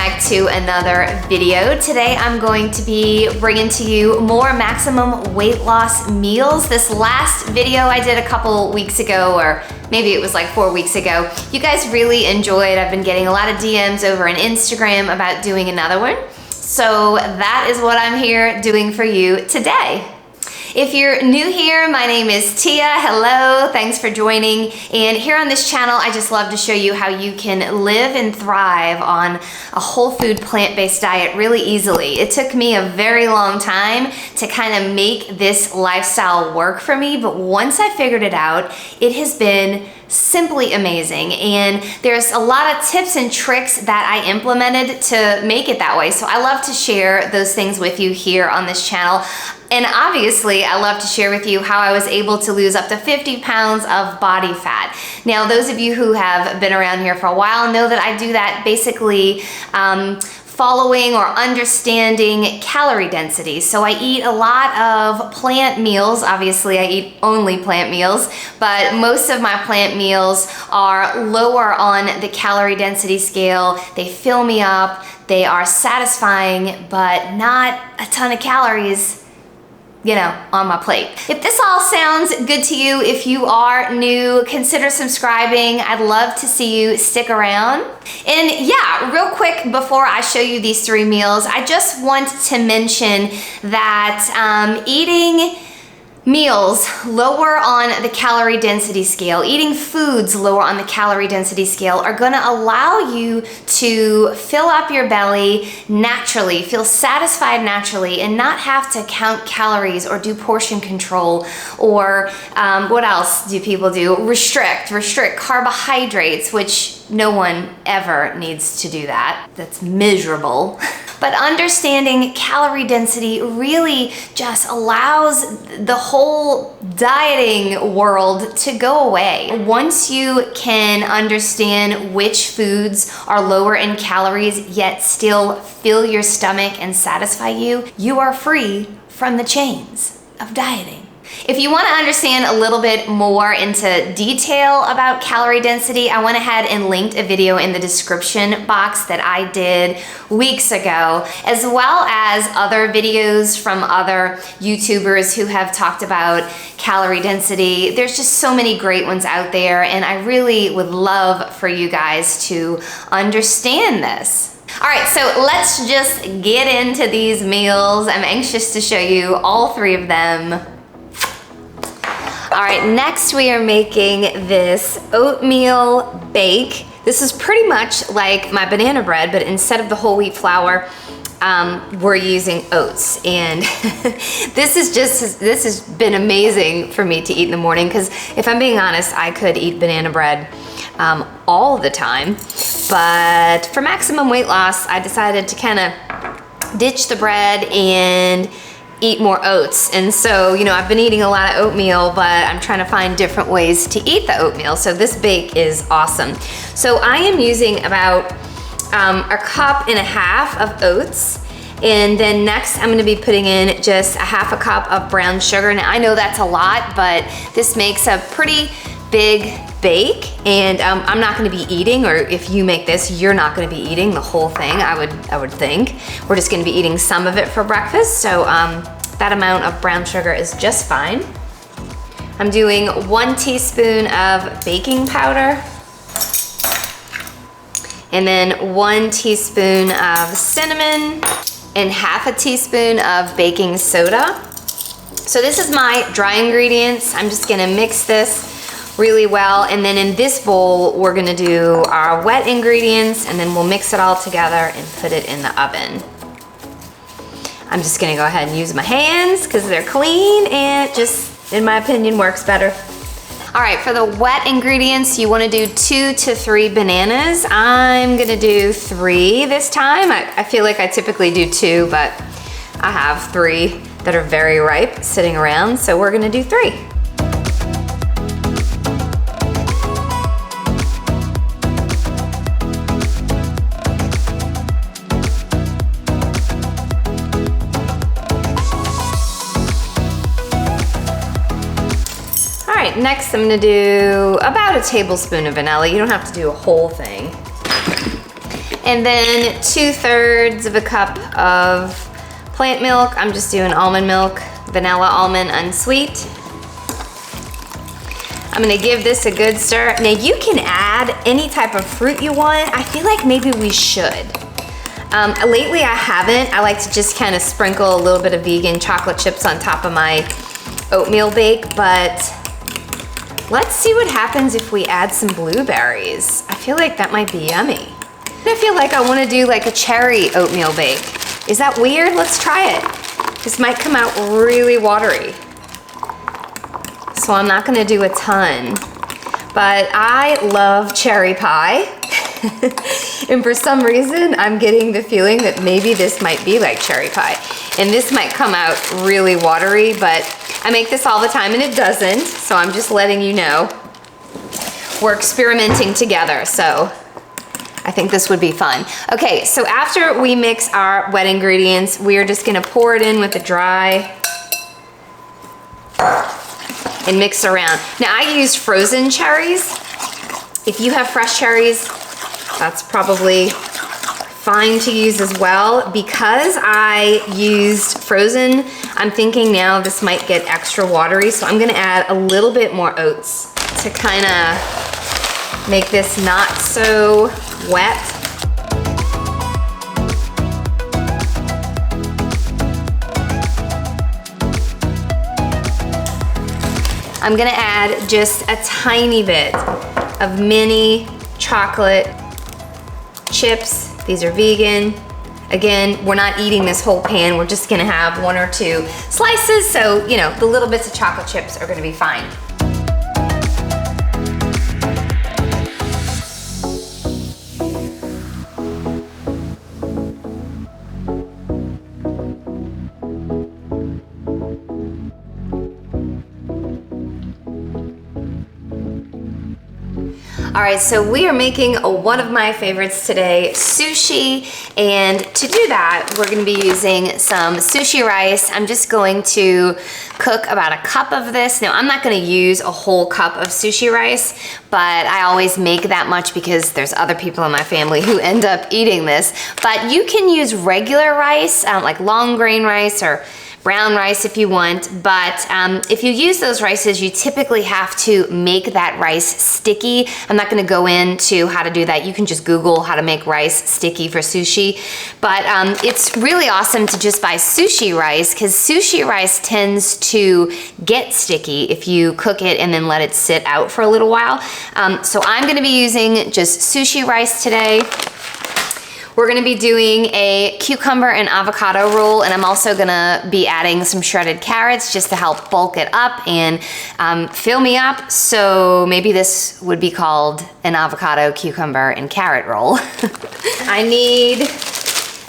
back to another video. Today I'm going to be bringing to you more maximum weight loss meals. This last video I did a couple weeks ago, or maybe it was like 4 weeks ago, you guys really enjoyed. I've been getting a lot of DMs over on Instagram about doing another one. So that is what I'm here doing for you today. If you're new here, my name is Tia. Hello, thanks for joining. And here on this channel, I just love to show you how you can live and thrive on a whole food plant-based diet really easily. It took me a very long time to kind of make this lifestyle work for me, but once I figured it out, it has been simply amazing. And there's a lot of tips and tricks that I implemented to make it that way. So I love to share those things with you here on this channel. And obviously, I love to share with you how I was able to lose up to 50 pounds of body fat. Now, those of you who have been around here for a while know that I do that basically following or understanding calorie density. So I eat a lot of plant meals. Obviously, I eat only plant meals, but most of my plant meals are lower on the calorie density scale. They fill me up, they are satisfying, but not a ton of calories, you know, on my plate. If this all sounds good to you, if you are new, consider subscribing. I'd love to see you stick around. And yeah, real quick before I show you these 3 meals, I just want to mention that eating meals lower on the calorie density scale, eating foods lower on the calorie density scale are gonna allow you to fill up your belly naturally, feel satisfied naturally, and not have to count calories or do portion control or what else do people do? Restrict carbohydrates, which no one ever needs to do that. That's miserable. But understanding calorie density really just allows the whole dieting world to go away. Once you can understand which foods are lower in calories yet still fill your stomach and satisfy you, you are free from the chains of dieting. If you want to understand a little bit more into detail about calorie density, I went ahead and linked a video in the description box that I did weeks ago, as well as other videos from other YouTubers who have talked about calorie density. There's just so many great ones out there, and I really would love for you guys to understand this. All right, so let's just get into these meals. I'm anxious to show you all 3 of them. All right, next we are making this oatmeal bake. This is pretty much like my banana bread, but instead of the whole wheat flour, we're using oats. And this has been amazing for me to eat in the morning, because if I'm being honest, I could eat banana bread all the time. But for maximum weight loss, I decided to kind of ditch the bread and eat more oats. And so, you know, I've been eating a lot of oatmeal, but I'm trying to find different ways to eat the oatmeal. So this bake is awesome. So I am using about 1.5 cups of oats. And then next I'm gonna be putting in just 1/2 cup of brown sugar. Now I know that's a lot, but this makes a pretty big bake, and I'm not gonna be eating, or if you make this, you're not gonna be eating the whole thing, I would think. We're just gonna be eating some of it for breakfast, so that amount of brown sugar is just fine. I'm doing 1 teaspoon of baking powder, and then 1 teaspoon of cinnamon, and 1/2 teaspoon of baking soda. So this is my dry ingredients. I'm just gonna mix this really well, and then in this bowl we're gonna do our wet ingredients, and then we'll mix it all together and put it in the oven. I'm just gonna go ahead and use my hands because they're clean, and it just, in my opinion, works better. All right, for the wet ingredients, you wanna do 2 to 3 bananas. I'm gonna do 3 this time. I feel like I typically do 2, but I have 3 that are very ripe sitting around, so we're gonna do 3. All right, next I'm gonna do about a tablespoon of vanilla. You don't have to do a whole thing. And then 2/3 of a cup of plant milk. I'm just doing almond milk, vanilla almond unsweet. I'm gonna give this a good stir. Now you can add any type of fruit you want. I feel like maybe we should. Lately I haven't. I like to just kind of sprinkle a little bit of vegan chocolate chips on top of my oatmeal bake, but let's see what happens if we add some blueberries. I feel like that might be yummy. I feel like I wanna do like a cherry oatmeal bake. Is that weird? Let's try it. This might come out really watery. So I'm not gonna do a ton, but I love cherry pie. And for some reason, I'm getting the feeling that maybe this might be like cherry pie. And this might come out really watery, but I make this all the time and it doesn't, so I'm just letting you know. We're experimenting together, so I think this would be fun. Okay, so after we mix our wet ingredients, we're just gonna pour it in with the dry and mix around. Now I used frozen cherries. If you have fresh cherries, that's probably fine to use as well. Because I used frozen, I'm thinking now this might get extra watery, so I'm gonna add a little bit more oats to kind of make this not so wet. I'm gonna add just a tiny bit of mini chocolate chips. These are vegan. Again, we're not eating this whole pan. We're just gonna have 1 or 2 slices. So, you know, the little bits of chocolate chips are gonna be fine. All right, so we are making one of my favorites today, sushi. And to do that, we're gonna be using some sushi rice. I'm just going to cook about a cup of this. Now, I'm not gonna use a whole cup of sushi rice, but I always make that much because there's other people in my family who end up eating this. But you can use regular rice, like long grain rice or brown rice if you want, but if you use those rices, you typically have to make that rice sticky. I'm not gonna go into how to do that. You can just Google how to make rice sticky for sushi, but it's really awesome to just buy sushi rice because sushi rice tends to get sticky if you cook it and then let it sit out for a little while. So I'm gonna be using just sushi rice today. We're gonna be doing a cucumber and avocado roll, and I'm also gonna be adding some shredded carrots just to help bulk it up and fill me up. So maybe this would be called an avocado, cucumber, and carrot roll. I need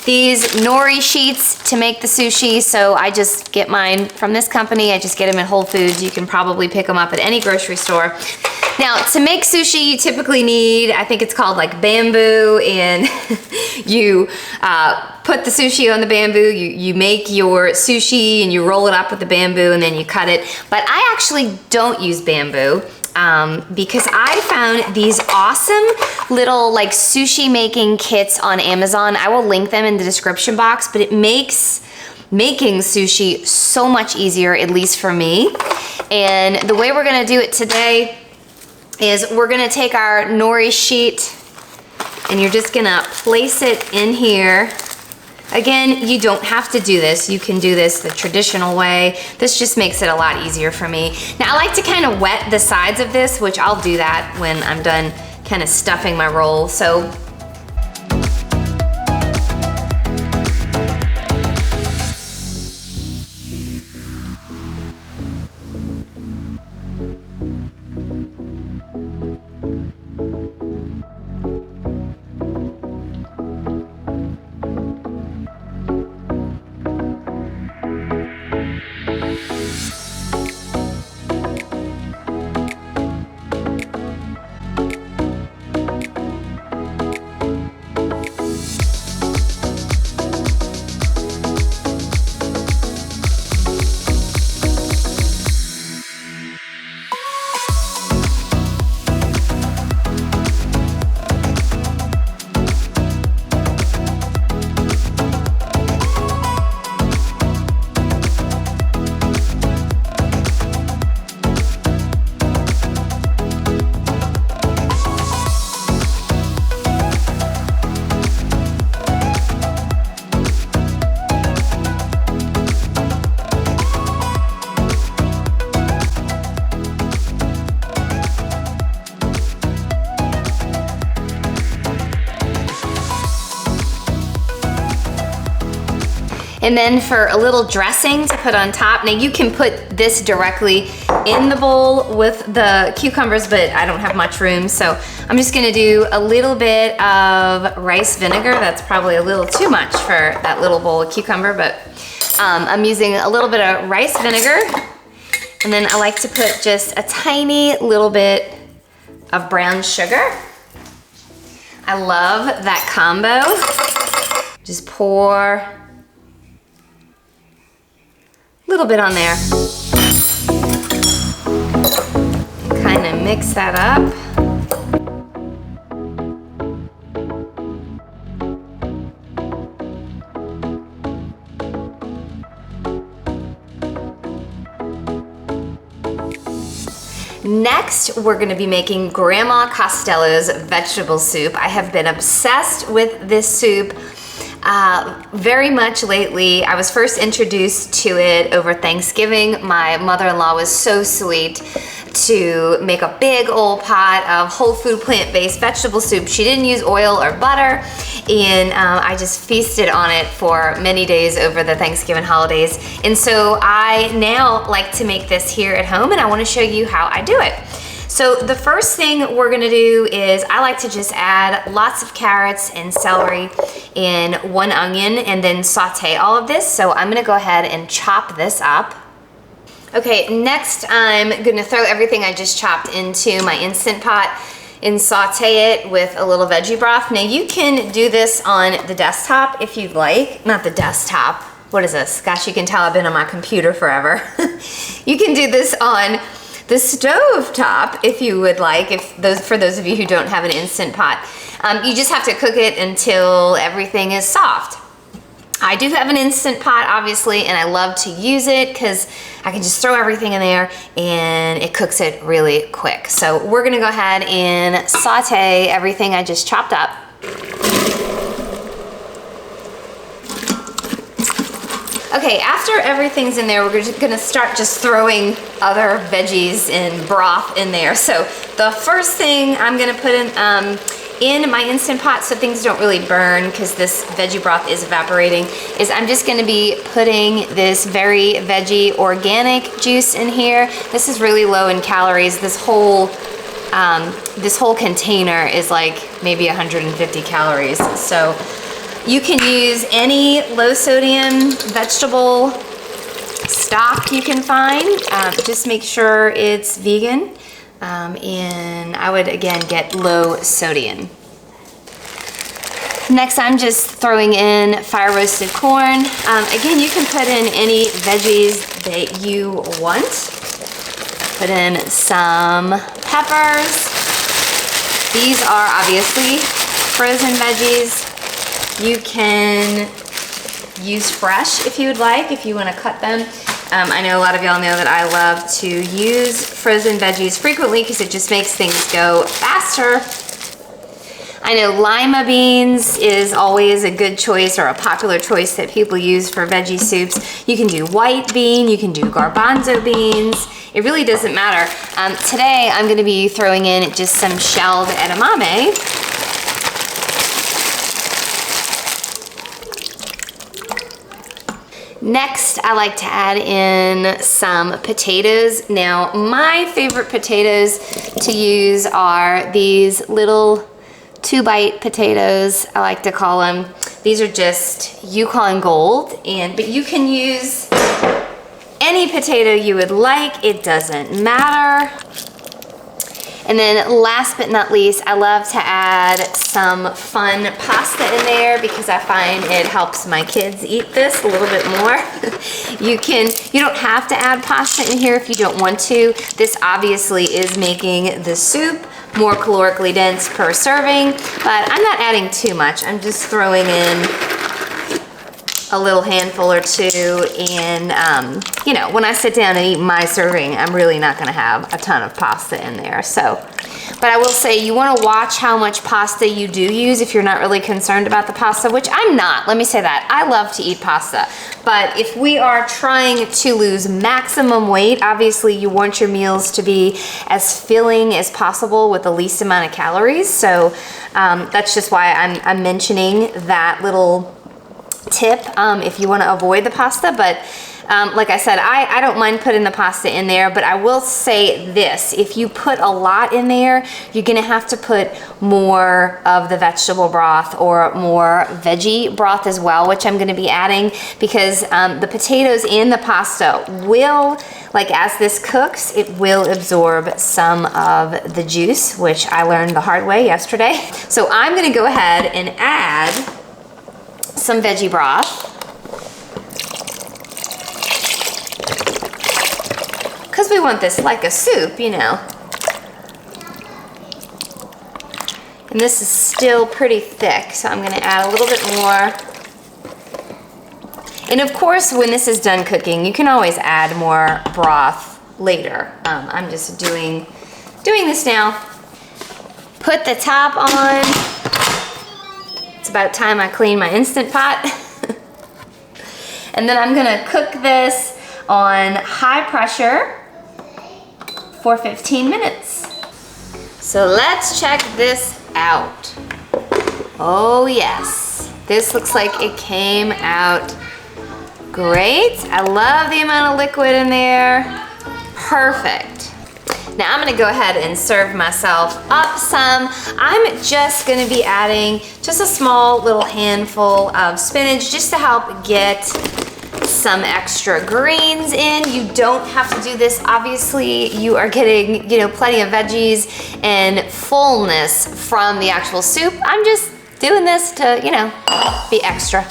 these nori sheets to make the sushi, so I just get mine from this company. I just get them at Whole Foods. You can probably pick them up at any grocery store. Now, to make sushi, you typically need, I think it's called like bamboo, and you put the sushi on the bamboo, you make your sushi and you roll it up with the bamboo and then you cut it. But I actually don't use bamboo because I found these awesome little like sushi making kits on Amazon. I will link them in the description box, but it makes making sushi so much easier, at least for me. And the way we're gonna do it today is we're gonna take our nori sheet and you're just gonna place it in here. Again, you don't have to do this. You can do this the traditional way. This just makes it a lot easier for me. Now, I like to kind of wet the sides of this, which I'll do that when I'm done kind of stuffing my roll. So And then for a little dressing to put on top, now you can put this directly in the bowl with the cucumbers, but I don't have much room, so I'm just gonna do a little bit of rice vinegar. That's probably a little too much for that little bowl of cucumber, but I'm using a little bit of rice vinegar. And then I like to put just a tiny little bit of brown sugar. I love that combo. Just pour a little bit on there. Kind of mix that up. Next, we're gonna be making Grandma Costello's vegetable soup. I have been obsessed with this soup very much lately. I was first introduced to it over Thanksgiving. My mother-in-law was so sweet to make a big old pot of whole food plant-based vegetable soup. She didn't use oil or butter, and I just feasted on it for many days over the Thanksgiving holidays. And so I now like to make this here at home, and I want to show you how I do it. So the first thing we're gonna do is I like to just add lots of carrots and celery and 1 onion and then saute all of this. So I'm gonna go ahead and chop this up. Okay, next I'm gonna throw everything I just chopped into my Instant Pot and saute it with a little veggie broth. Now you can do this on the desktop if you'd like. Not the desktop, what is this? Gosh, you can tell I've been on my computer forever. You can do this on the stove top if you would like, for those of you who don't have an Instant Pot. You just have to cook it until everything is soft. I do have an Instant Pot, obviously, and I love to use it because I can just throw everything in there and it cooks it really quick. So we're gonna go ahead and saute everything I just chopped up. Okay, after everything's in there, we're gonna start just throwing other veggies and broth in there. So the first thing I'm gonna put in my Instant Pot so things don't really burn because this veggie broth is evaporating, is I'm just gonna be putting this very veggie organic juice in here. This is really low in calories. This whole container is like maybe 150 calories. So you can use any low sodium vegetable stock you can find. Just make sure it's vegan. And I would again get low sodium. Next, I'm just throwing in fire roasted corn. Again, you can put in any veggies that you want. Put in some peppers. These are obviously frozen veggies. You can use fresh if you would like, if you want to cut them. I know a lot of y'all know that I love to use frozen veggies frequently because it just makes things go faster. I know lima beans is always a good choice or a popular choice that people use for veggie soups. You can do white bean, you can do garbanzo beans. It really doesn't matter. Today I'm going to be throwing in just some shelled edamame. Next, I like to add in some potatoes. Now, my favorite potatoes to use are these little 2-bite potatoes, I like to call them. These are just Yukon Gold, but you can use any potato you would like. It doesn't matter. And then last but not least, I love to add some fun pasta in there because I find it helps my kids eat this a little bit more. You don't have to add pasta in here if you don't want to. This obviously is making the soup more calorically dense per serving, but I'm not adding too much. I'm just throwing in a little handful or two, and you know, when I sit down and eat my serving, I'm really not gonna have a ton of pasta in there. So, but I will say you wanna watch how much pasta you do use if you're not really concerned about the pasta, which I'm not, let me say that. I love to eat pasta, but if we are trying to lose maximum weight, obviously you want your meals to be as filling as possible with the least amount of calories. So that's just why I'm mentioning that little tip if you want to avoid the pasta, but like I said, I don't mind putting the pasta in there, but I will say this: if you put a lot in there, you're gonna have to put more of the vegetable broth or more veggie broth as well, which I'm gonna be adding, because the potatoes in the pasta will, like as this cooks, it will absorb some of the juice, which I learned the hard way yesterday. So I'm gonna go ahead and add some veggie broth, because we want this like a soup, you know. And this is still pretty thick, so I'm gonna add a little bit more. And of course, when this is done cooking, you can always add more broth later. I'm just doing this now. Put the top on. It's about time I clean my Instant Pot. And then I'm gonna cook this on high pressure for 15 minutes. So let's check this out. Oh yes, this looks like it came out great. I love the amount of liquid in there. Perfect. Now I'm gonna go ahead and serve myself up some. I'm just gonna be adding just a small little handful of spinach just to help get some extra greens in. You don't have to do this. Obviously, you are getting, you know, plenty of veggies and fullness from the actual soup. I'm just doing this to, you know, be extra.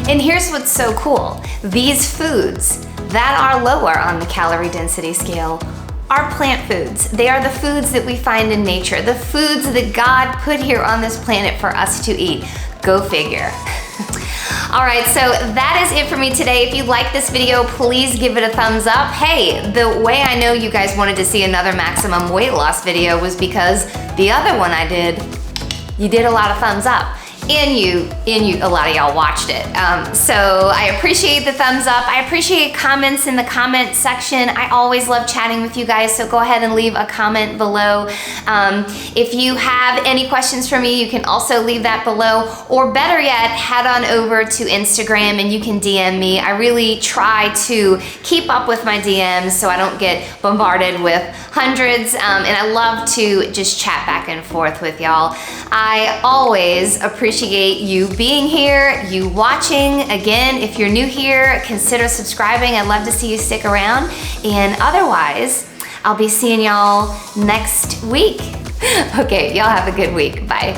And here's what's so cool. These foods that are lower on the calorie density scale are plant foods. They are the foods that we find in nature, the foods that God put here on this planet for us to eat. Go figure. All right, so that is it for me today. If you like this video, please give it a thumbs up. Hey, the way I know you guys wanted to see another maximum weight loss video was because the other one I did, you did a lot of thumbs up. And a lot of y'all watched it. So I appreciate the thumbs up. I appreciate comments in the comment section. I always love chatting with you guys, so go ahead and leave a comment below. If you have any questions for me, you can also leave that below, or better yet, head on over to Instagram and you can DM me. I really try to keep up with my DMs so I don't get bombarded with hundreds, and I love to just chat back and forth with y'all. I always appreciate you being here, you watching. Again, if you're new here, consider subscribing. I'd love to see you stick around. And otherwise, I'll be seeing y'all next week. Okay, y'all have a good week. Bye.